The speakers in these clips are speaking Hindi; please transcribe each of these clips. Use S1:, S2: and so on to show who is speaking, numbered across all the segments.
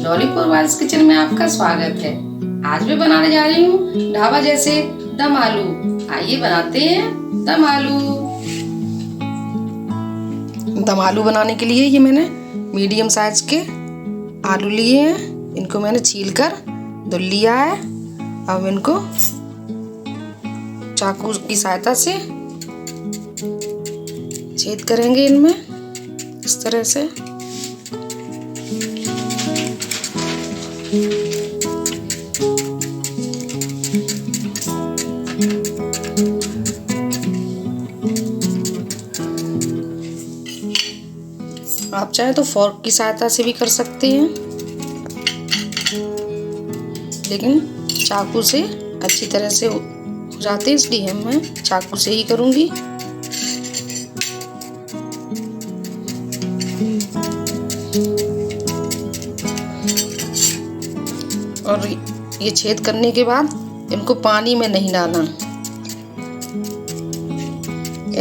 S1: जौलीपुर वाइल्स किचन में आपका स्वागत है। आज मैं बनाने जा रही हूँ ढाबा जैसे दम आलू। आइए बनाते हैं दम आलू। दम आलू बनाने के लिए ये मैंने मीडियम साइज के आलू लिए हैं। इनको मैंने छीलकर धुल लिया है। अब इनको चाकू की सहायता से छेद करेंगे इनमें इस तरह से। आप चाहे तो फोर्क की सहायता से भी कर सकते हैं, लेकिन चाकू से अच्छी तरह से हो जाते हैं, इसलिए मैं चाकू से ही करूंगी। और ये छेद करने के बाद इनको पानी में नहीं डालना,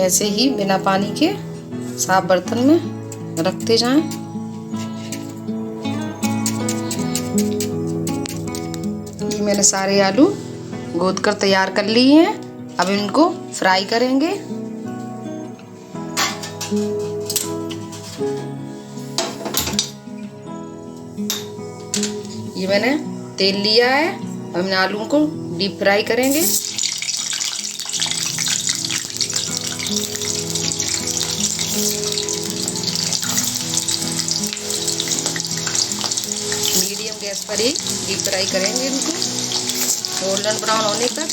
S1: ऐसे ही बिना पानी के साफ बर्तन में रखते जाएं। ये मैंने सारे आलू गोद कर तैयार कर लिए हैं। अब इनको फ्राई करेंगे। ये मैंने तेल लिया है। अब इन आलू को डीप फ्राई करेंगे। मीडियम गैस पर ही डीप फ्राई करेंगे इनको गोल्डन ब्राउन होने तक।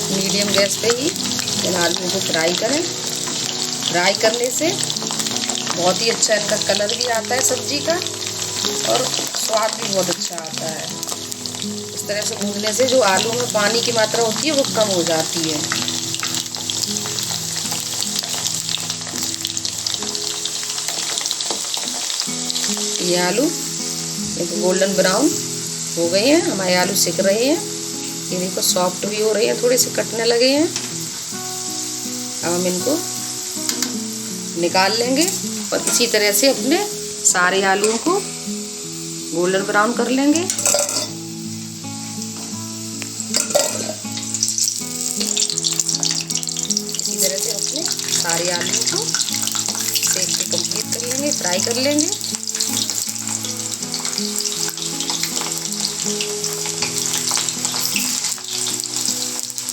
S1: मीडियम गैस पे ही इन आलू को फ्राई करें। फ्राई करने से बहुत ही अच्छा इनका कलर भी आता है सब्जी का, और स्वाद भी बहुत अच्छा आता है। इस तरह से भूनने से जो आलू में पानी की मात्रा होती है वो कम हो जाती है। ये आलू गोल्डन ब्राउन हो गए हैं। हमारे आलू सिक रहे हैं। ये देखो सॉफ्ट भी हो रहे हैं, थोड़े से कटने लगे हैं। अब हम इनको निकाल लेंगे और इसी तरह से अपने सारे आलूओं को गोल्डन ब्राउन कर लेंगे। इसी तरह से अपने सारे आलूओं को सेक के कंप्लीट कर लेंगे, फ्राई कर लेंगे।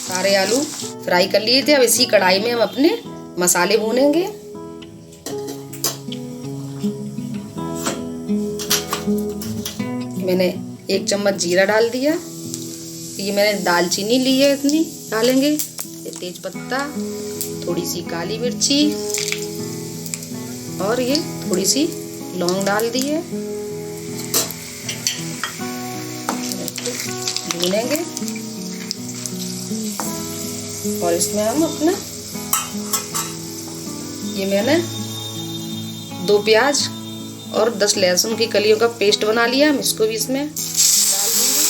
S1: सारे आलू फ्राई कर लिए थे। अब इसी कढ़ाई में हम अपने मसाले भूनेंगे। मैंने 1 चम्मच जीरा डाल दिया। ये मैंने दालचीनी ली है, इतनी डालेंगे। ये तेज पत्ता, थोड़ी सी काली मिर्ची और ये थोड़ी सी लौंग डाल दी है। भूनेंगे और इसमें हम अपना ये मैंने 2 प्याज और 10 लहसुन की कलियों का पेस्ट बना लिया। हम इसको भी इसमें डाल देंगे।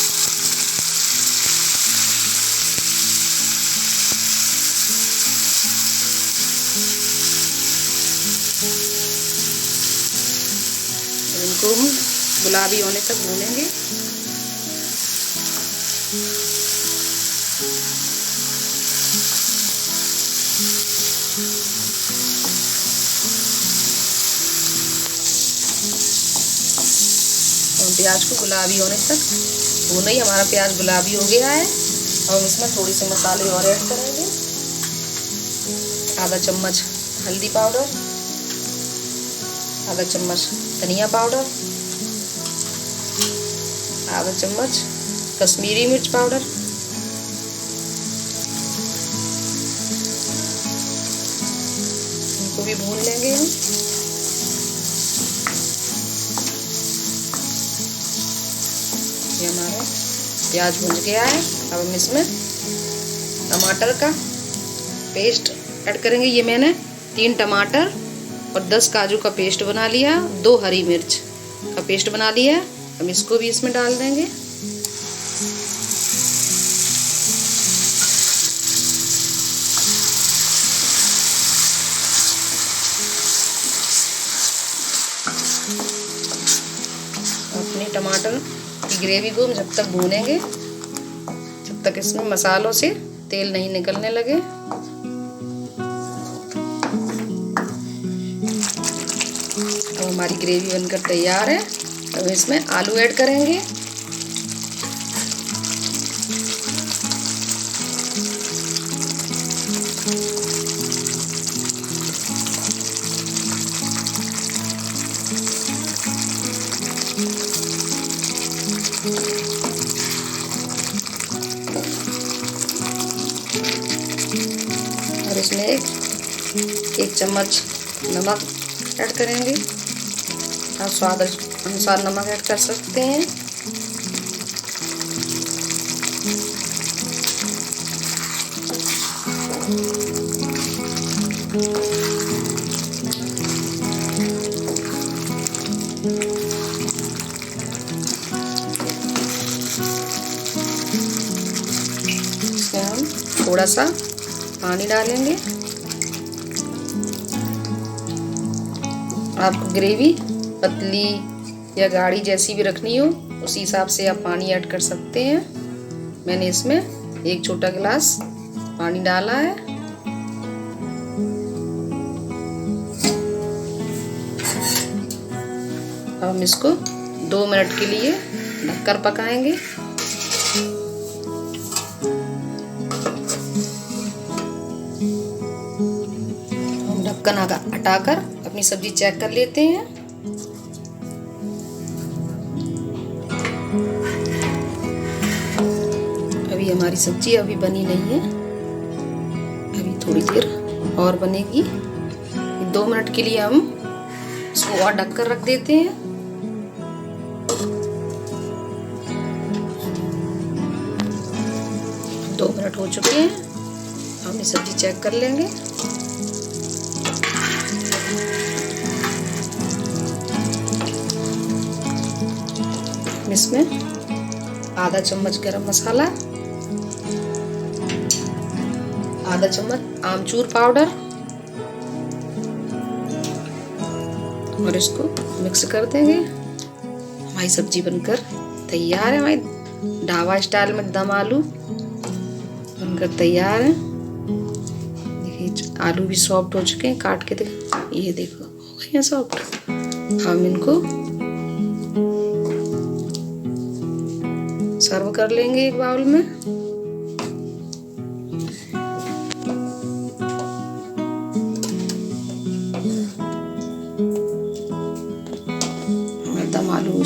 S1: इनको हम गुलाबी होने तक भूनेंगे। प्याज को गुलाबी होने तक भूना ही। हमारा प्याज गुलाबी हो गया है। अब हम इसमें थोड़ी से मसाले और ऐड करेंगे। आधा चम्मच हल्दी पाउडर, आधा चम्मच धनिया पाउडर, आधा चम्मच कश्मीरी मिर्च पाउडर, इनको भी भून लेंगे हम। ये हमारा प्याज भुन गया है। अब हम इसमें टमाटर का पेस्ट ऐड करेंगे। ये मैंने 3 टमाटर और 10 काजू का पेस्ट बना लिया, 2 हरी मिर्च का पेस्ट बना लिया। हम इसको भी इसमें डाल देंगे। अपने टमाटर की ग्रेवी को हम जब तक भूनेंगे जब तक इसमें मसालों से तेल नहीं निकलने लगे। अब हमारी ग्रेवी बनकर तैयार है। अब इसमें आलू ऐड करेंगे। और इसमें एक चम्मच नमक ऐड करेंगे। आप स्वाद अनुसार नमक ऐड कर सकते हैं। इसमें हम थोड़ा सा पानी डालेंगे। आपको ग्रेवी पतली या गाढ़ी जैसी भी रखनी हो उसी हिसाब से आप पानी ऐड कर सकते हैं। मैंने इसमें 1 छोटा गिलास पानी डाला है। अब हम इसको 2 मिनट के लिए ढककर पकाएंगे। हम ढक्कन हटाकर अपनी सब्जी चेक कर लेते हैं। अभी हमारी सब्जी अभी बनी नहीं है, अभी थोड़ी देर और बनेगी। 2 मिनट के लिए हम इसको और ढककर रख देते हैं। दो मिनट हो चुके हैं। हम ये सब्जी चेक कर लेंगे। इसमें आधा चम्मच गरम मसाला, आधा चम्मच आमचूर पाउडर और इसको मिक्स कर देंगे। हमारी सब्जी बनकर तैयार है। हमारी ढाबा स्टाइल में दम आलू बनकर तैयार है। देखिए आलू भी सॉफ्ट हो चुके हैं। काट के देखो, ये देखो हो गए हैं सॉफ्ट। हम इनको सर्व कर लेंगे एक बाउल में। दम आलू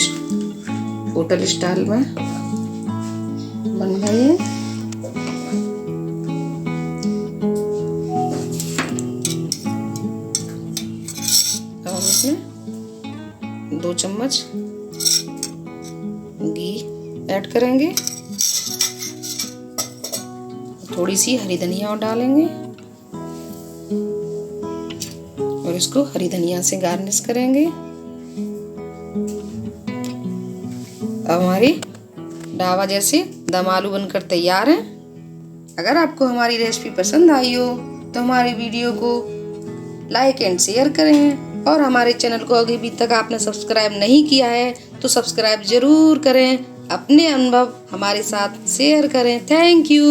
S1: होटल स्टाइल में बन गए हैं। अब इसमें 2 चम्मच घी ऐड करेंगे। थोड़ी सी हरी धनिया और डालेंगे और इसको हरी धनिया से गार्निश करेंगे। अब हमारी ढाबा जैसे दम आलू बनकर तैयार है। अगर आपको हमारी रेसिपी पसंद आई हो तो हमारी वीडियो को लाइक एंड शेयर करें और हमारे चैनल को अभी तक आपने सब्सक्राइब नहीं किया है तो सब्सक्राइब जरूर करें। अपने अनुभव हमारे साथ शेयर करें। Thank you.